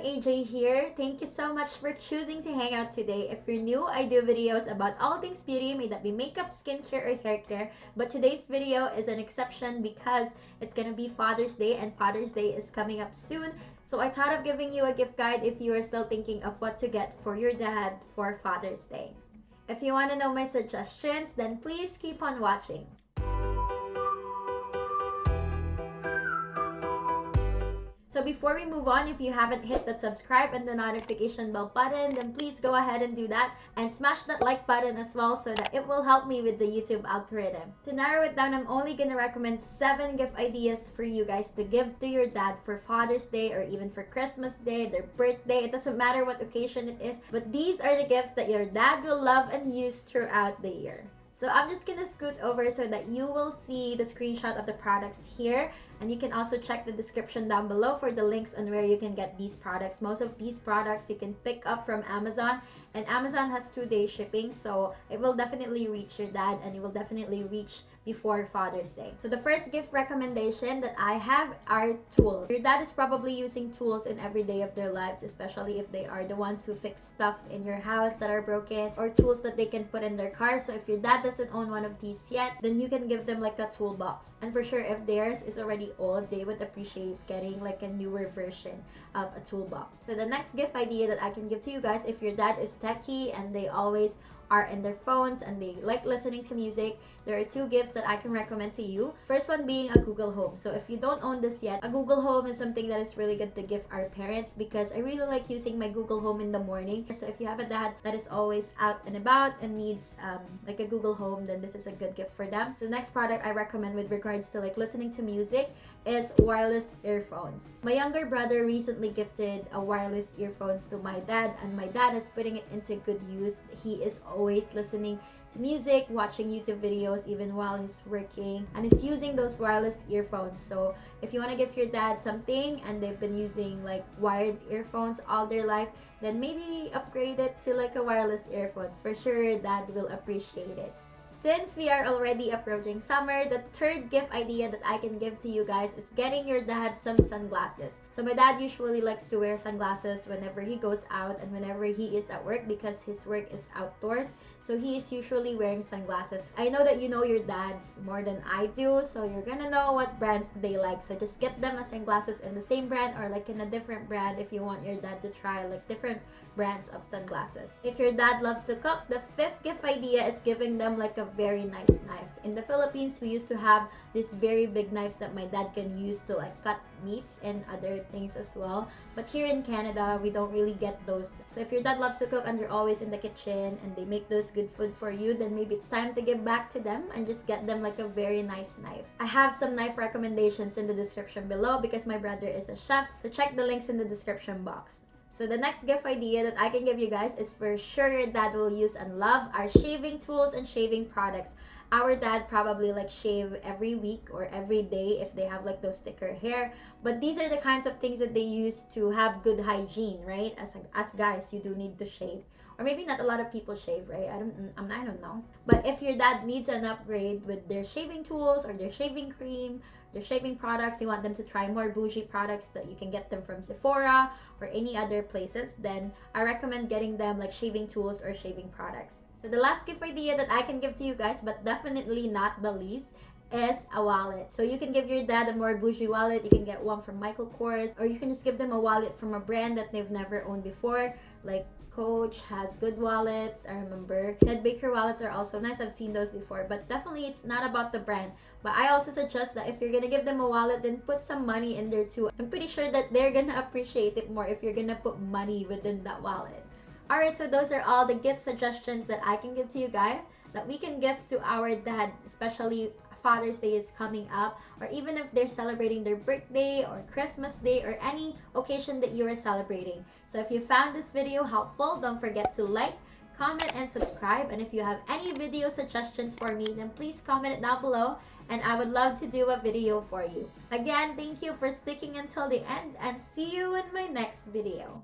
AJ here. Thank you so much for choosing to hang out today. If you're new, I do videos about all things beauty, may that be makeup, skincare, or hair care. But today's video is an exception because it's gonna be Father's Day and Father's Day is coming up soon. So I thought of giving you a gift guide if you are still thinking of what to get for your dad for Father's Day. If you want to know my suggestions, then please keep on watching. So before we move on, if you haven't hit that subscribe and the notification bell button, then please go ahead and do that and smash that like button as well so that it will help me with the YouTube algorithm. To narrow it down, I'm only gonna recommend 7 gift ideas for you guys to give to your dad for Father's Day or even for Christmas Day, their birthday. It doesn't matter what occasion it is, but these are the gifts that your dad will love and use throughout the year. So I'm just gonna scoot over so that you will see the screenshot of the products here, and you can also check the description down below for the links on where you can get these products. Most of these products you can pick up from Amazon, and Amazon has 2-day shipping, so it will definitely reach your dad and it will definitely reach before Father's Day. So the first gift recommendation that I have are tools. Your dad is probably using tools in every day of their lives, especially if they are the ones who fix stuff in your house that are broken, or tools that they can put in their car. So if your dad doesn't own one of these yet, then you can give them like a toolbox. And for sure, if theirs is already old, they would appreciate getting like a newer version of a toolbox. So the next gift idea that I can give to you guys, if your dad is techie and they always are in their phones and they like listening to music, there are 2 gifts that I can recommend to you. First one being a Google Home. So if you don't own this yet, a Google Home is something that is really good to give our parents because I really like using my Google Home in the morning. So if you have a dad that is always out and about and needs like a Google Home, then this is a good gift for them. So the next product I recommend with regards to like listening to music is wireless earphones. My younger brother recently gifted a wireless earphones to my dad, and my dad is putting it into good use. He is always listening to music, watching YouTube videos even while he's working, and he's using those wireless earphones. So if you want to give your dad something and they've been using like wired earphones all their life, then maybe upgrade it to like a wireless earphones. For sure, dad will appreciate it. Since we are already approaching summer, the third gift idea that I can give to you guys is getting your dad some sunglasses. So my dad usually likes to wear sunglasses whenever he goes out and whenever he is at work because his work is outdoors. So he is usually wearing sunglasses. I know that you know your dads more than I do, so you're gonna know what brands they like. So just get them a sunglasses in the same brand or like in a different brand if you want your dad to try like different brands of sunglasses. If your dad loves to cook, the 5th gift idea is giving them like a very nice knife. In the Philippines, we used to have these very big knives that my dad can use to like cut meats and other things as well. But here in Canada, we don't really get those. So if your dad loves to cook and you're always in the kitchen and they make those good food for you, then maybe it's time to give back to them and just get them like a very nice knife. I have some knife recommendations in the description below because my brother is a chef, so check the links in the description box. So the next gift idea that I can give you guys is for sure your dad will use and love are shaving tools and shaving products. Our dad probably like shave every week or every day if they have like those thicker hair. But these are the kinds of things that they use to have good hygiene, right? As guys, you do need to shave. Or maybe not a lot of people shave, right? I don't know. But if your dad needs an upgrade with their shaving tools or their shaving cream, their shaving products, you want them to try more bougie products that you can get them from Sephora or any other places, then I recommend getting them like shaving tools or shaving products. So the last gift idea that I can give to you guys, but definitely not the least, is a wallet. So you can give your dad a more bougie wallet. You can get one from Michael Kors, or you can just give them a wallet from a brand that they've never owned before. Like Coach has good wallets. I remember Ted Baker wallets are also nice. I've seen those before, but definitely it's not about the brand. But I also suggest that if you're gonna give them a wallet, then put some money in there too. I'm pretty sure that they're gonna appreciate it more if you're gonna put money within that wallet. Alright, so those are all the gift suggestions that I can give to you guys that we can give to our dad, especially Father's Day is coming up, or even if they're celebrating their birthday or Christmas Day or any occasion that you are celebrating. So if you found this video helpful, don't forget to like, comment, and subscribe. And if you have any video suggestions for me, then please comment it down below and I would love to do a video for you. Again, thank you for sticking until the end and see you in my next video.